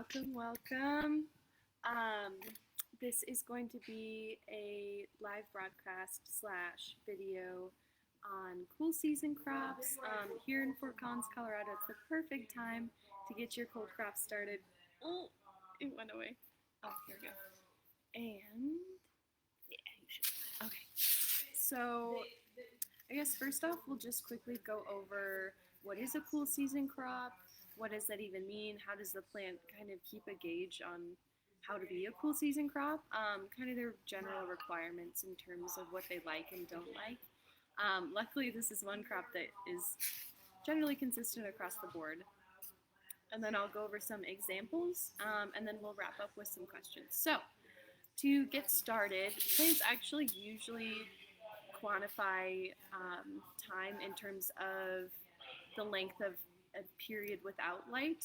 Welcome. Um, this is going to be a live broadcast slash video on cool season crops. Here in Fort Collins, Colorado, it's the perfect time to get your cold crops started. Oh, it went away. Oh, here we go. And yeah, you should. Okay. So I guess first off, we'll just quickly go over what is a cool season crop. What does that even mean? How does the plant kind of keep a gauge on how to be a cool season crop? Kind of their general requirements in terms of what they like and don't like. Luckily, this is one crop that is generally consistent across the board. And then I'll go over some examples, and then we'll wrap up with some questions. So, to get started, plants actually usually quantify time in terms of the length of a period without light.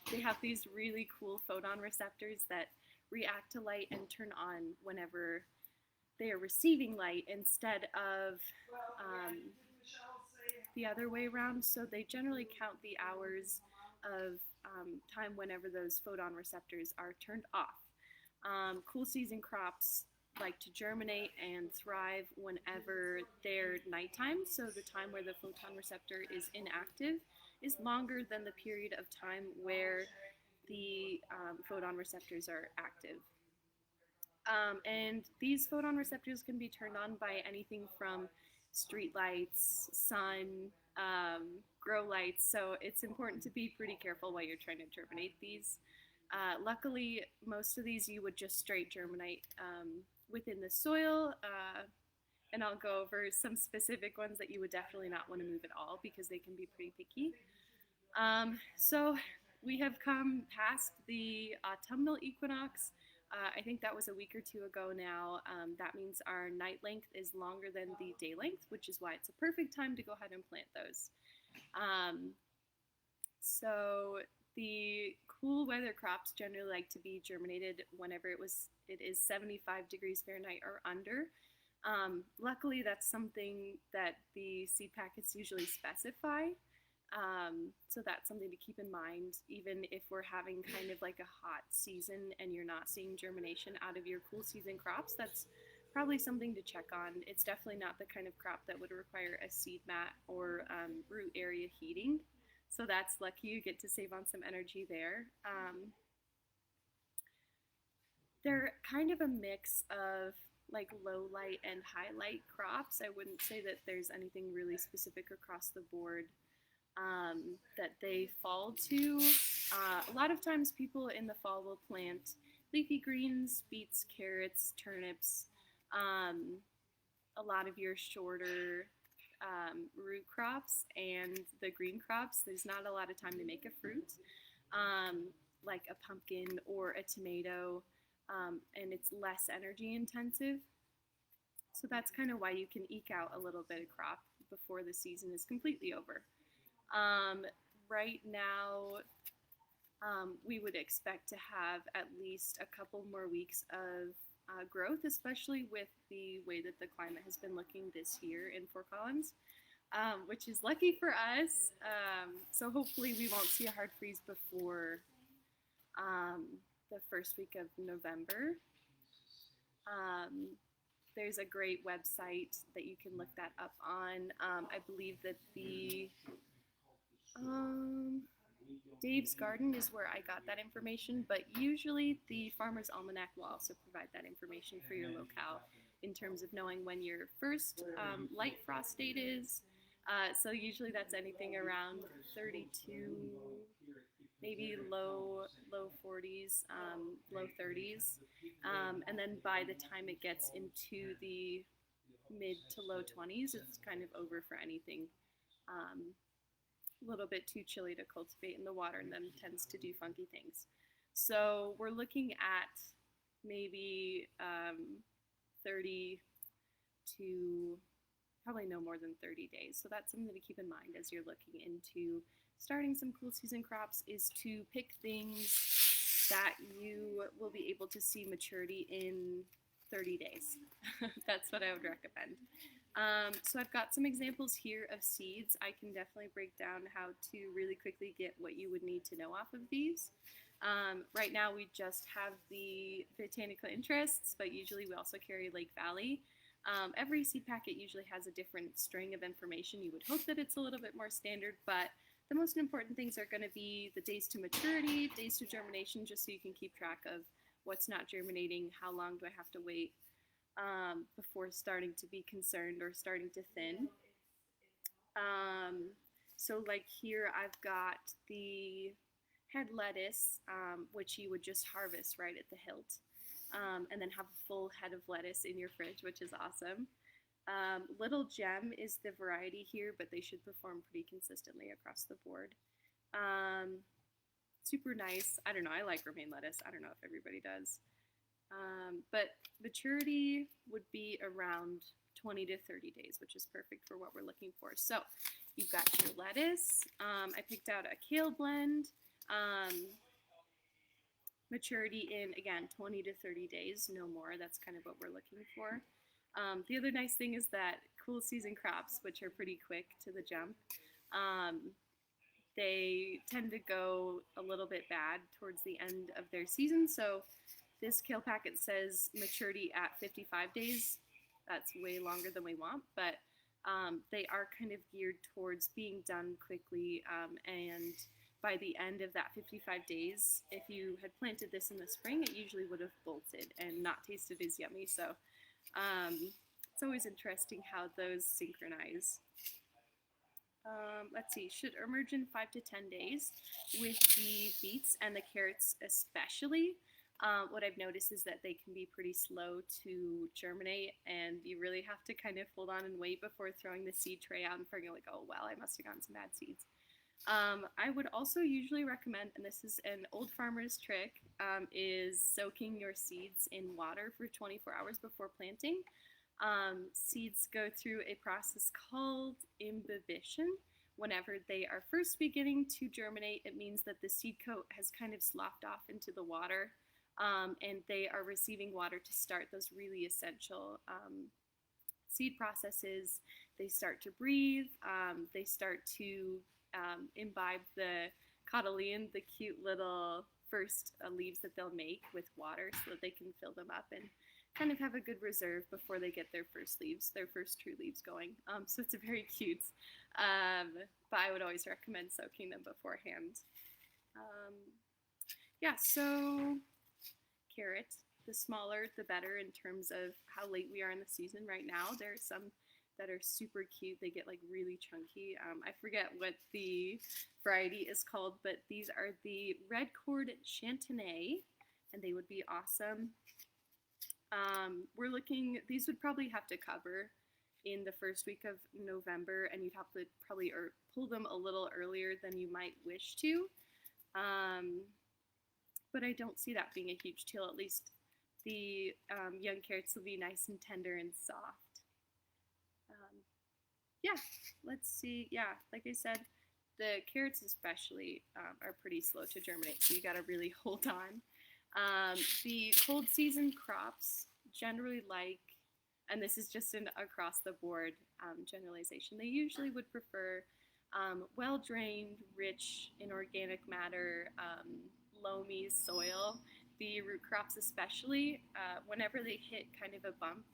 They have these really cool photon receptors that react to light and turn on whenever they are receiving light instead of the other way around. So they generally count the hours of time whenever those photon receptors are turned off. Cool season crops like to germinate and thrive whenever they're nighttime, so the time where the photon receptor is inactive is longer than the period of time where the photon receptors are active. And these photon receptors can be turned on by anything from street lights, sun, grow lights, so it's important to be pretty careful while you're trying to germinate these. Luckily, most of these you would just straight germinate within the soil, and I'll go over some specific ones that you would definitely not want to move at all because they can be pretty picky. So we have come past the autumnal equinox. I think that was a week or two ago now. That means our night length is longer than the day length, which is why it's a perfect time to go ahead and plant those. So the cool weather crops generally like to be germinated whenever it is 75 degrees Fahrenheit or under. Luckily, that's something that the seed packets usually specify. So that's something to keep in mind, even if we're having kind of like a hot season and you're not seeing germination out of your cool season crops. That's probably something to check on. It's definitely not the kind of crop that would require a seed mat or root area heating. So that's lucky, you get to save on some energy there. They're kind of a mix of like low light and high light crops. I wouldn't say that there's anything really specific across the board that they fall to. A lot of times people in the fall will plant leafy greens, beets, carrots, turnips, a lot of your shorter root crops, and the green crops. There's not a lot of time to make a fruit, like a pumpkin or a tomato, and it's less energy intensive. So that's kind of why you can eke out a little bit of crop before the season is completely over. Right now, we would expect to have at least a couple more weeks of growth, especially with the way that the climate has been looking this year in Fort Collins, which is lucky for us. So hopefully we won't see a hard freeze before the first week of November. There's a great website that you can look that up on. I believe that the Dave's Garden is where I got that information, but usually the Farmer's Almanac will also provide that information for your locale in terms of knowing when your first light frost date is. So usually that's anything around 32, maybe low 40s, low 30s. And then by the time it gets into the mid to low 20s, it's kind of over for anything a little bit too chilly to cultivate in the water, and then tends to do funky things. So we're looking at maybe 30 to probably no more than 30 days. So that's something to keep in mind as you're looking into starting some cool season crops, is to pick things that you will be able to see maturity in 30 days. That's what I would recommend. So I've got some examples here of seeds. I can definitely break down how to really quickly get what you would need to know off of these. Right now we just have the botanical interests, but usually we also carry Lake Valley. Every seed packet usually has a different string of information. You would hope that it's a little bit more standard, but the most important things are going to be the days to maturity, days to germination, just so you can keep track of what's not germinating, how long do I have to wait before starting to be concerned or starting to thin. So like here I've got the head lettuce, which you would just harvest right at the hilt, and then have a full head of lettuce in your fridge, which is awesome. Little Gem is the variety here, but they should perform pretty consistently across the board. Super nice. I don't know, I like romaine lettuce. I don't know if everybody does. But maturity would be around 20 to 30 days, which is perfect for what we're looking for. So you've got your lettuce. I picked out a kale blend. Maturity in, again, 20 to 30 days, no more. That's kind of what we're looking for. The other nice thing is that cool season crops, which are pretty quick to the jump, they tend to go a little bit bad towards the end of their season. So this kale packet says maturity at 55 days. That's way longer than we want, but they are kind of geared towards being done quickly, and by the end of that 55 days, if you had planted this in the spring, it usually would have bolted and not tasted as yummy. So it's always interesting how those synchronize. Let's see, should emerge in 5 to 10 days with the beets and the carrots especially. What I've noticed is that they can be pretty slow to germinate, and you really have to kind of hold on and wait before throwing the seed tray out and figuring like, oh, well, I must have gotten some bad seeds. I would also usually recommend, and this is an old farmer's trick, is soaking your seeds in water for 24 hours before planting. Seeds go through a process called imbibition. Whenever they are first beginning to germinate, it means that the seed coat has kind of sloughed off into the water, and they are receiving water to start those really essential seed processes. They start to breathe, they start to imbibe the cotyledon, the cute little first leaves that they'll make with water so that they can fill them up and kind of have a good reserve before they get their first leaves, their first true leaves going. So it's very cute, but I would always recommend soaking them beforehand. Yeah, so carrot, the smaller the better in terms of how late we are in the season right now. There are some that are super cute. They get like really chunky. I forget what the variety is called, but these are the red cord chantenay, and they would be awesome. We're looking, these would probably have to cover in the first week of November, and you'd have to probably pull them a little earlier than you might wish to. But I don't see that being a huge deal. At least the young carrots will be nice and tender and soft. Yeah, let's see. Yeah, like I said, the carrots especially are pretty slow to germinate, so you got to really hold on. The cold season crops generally like, and this is just an across the board generalization, they usually would prefer well-drained, rich in organic matter, loamy soil. The root crops especially, whenever they hit kind of a bump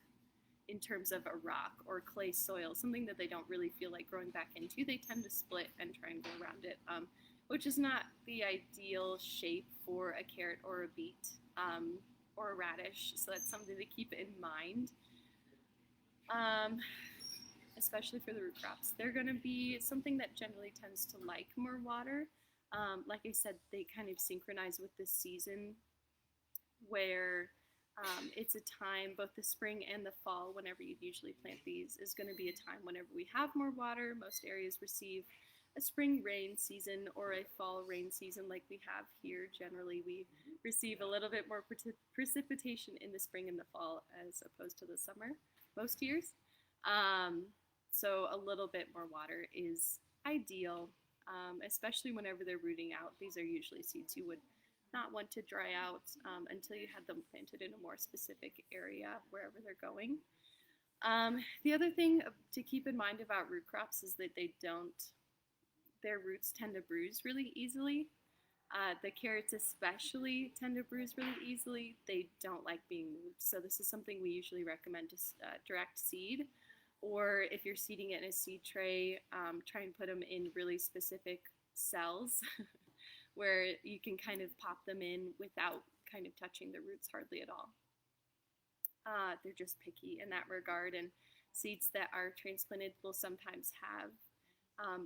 in terms of a rock or clay soil, something that they don't really feel like growing back into, they tend to split and try and go around it, which is not the ideal shape for a carrot or a beet or a radish, so that's something to keep in mind, especially for the root crops. They're going to be something that generally tends to like more water. Like I said, they kind of synchronize with the season where it's a time, both the spring and the fall, whenever you'd usually plant these, is going to be a time whenever we have more water. Most areas receive a spring rain season or a fall rain season like we have here. Generally, we receive a little bit more precipitation in the spring and the fall as opposed to the summer most years. So a little bit more water is ideal, especially whenever they're rooting out. These are usually seeds you would not want to dry out until you had them planted in a more specific area wherever they're going. The other thing to keep in mind about root crops is that their roots tend to bruise really easily. The carrots especially tend to bruise really easily. They don't like being moved. So this is something we usually recommend to direct seed. Or if you're seeding it in a seed tray, try and put them in really specific cells where you can kind of pop them in without kind of touching the roots hardly at all. They're just picky in that regard, and seeds that are transplanted will sometimes have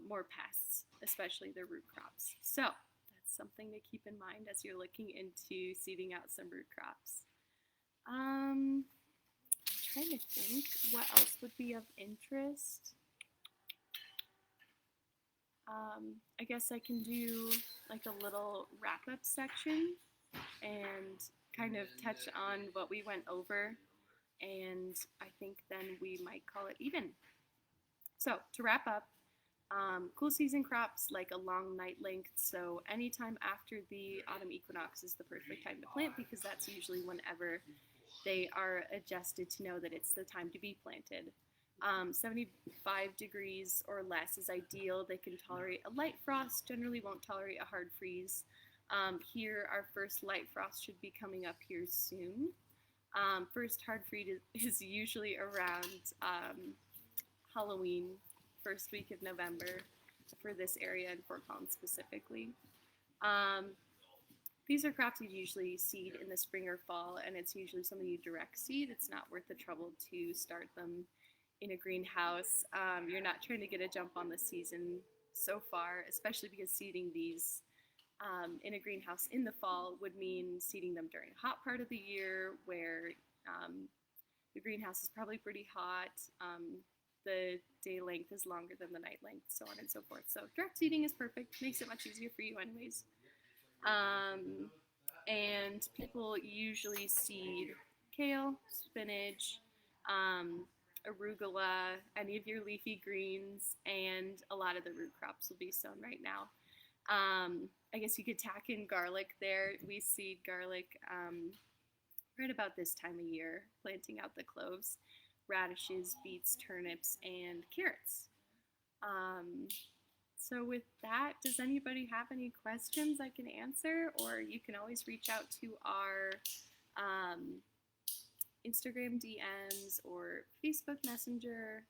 more pests, especially the root crops. So that's something to keep in mind as you're looking into seeding out some root crops. I'm trying to think what else would be of interest. I guess I can do like a little wrap-up section and kind of touch on what we went over, and I think then we might call it even. So to wrap up, cool season crops like a long night length, so anytime after the autumn equinox is the perfect time to plant because that's usually whenever they are adjusted to know that it's the time to be planted. 75 degrees or less is ideal. They can tolerate a light frost, generally won't tolerate a hard freeze. Here, our first light frost should be coming up here soon. First hard freeze is usually around Halloween, first week of November for this area in Fort Collins specifically. These are crops you usually seed in the spring or fall, and it's usually something you direct seed. It's not worth the trouble to start them in a greenhouse. You're not trying to get a jump on the season so far, especially because seeding these in a greenhouse in the fall would mean seeding them during a hot part of the year where the greenhouse is probably pretty hot. The day length is longer than the night length, so on and so forth. So direct seeding is perfect, makes it much easier for you anyways. And people usually seed kale, spinach, arugula, any of your leafy greens, and a lot of the root crops will be sown right now. I guess you could tack in garlic there. We seed garlic right about this time of year, planting out the cloves, radishes, beets, turnips, and carrots. So with that, does anybody have any questions I can answer? Or you can always reach out to our Instagram DMs or Facebook Messenger.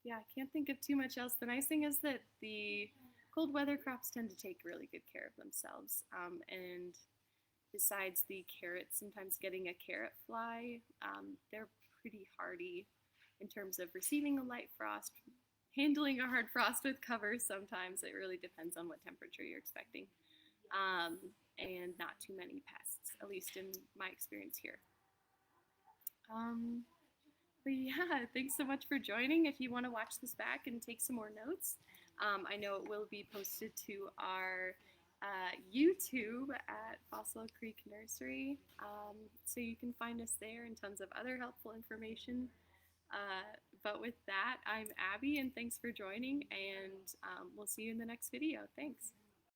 Yeah, I can't think of too much else. The nice thing is that the cold weather crops tend to take really good care of themselves. And besides the carrots, sometimes getting a carrot fly, they're pretty hardy in terms of receiving a light frost, handling a hard frost with cover sometimes. It really depends on what temperature you're expecting. And not too many pests, at least in my experience here. But yeah, thanks so much for joining. If you want to watch this back and take some more notes, I know it will be posted to our YouTube at Fossil Creek Nursery, so you can find us there and tons of other helpful information. But with that, I'm Abby, and thanks for joining, and we'll see you in the next video. Thanks.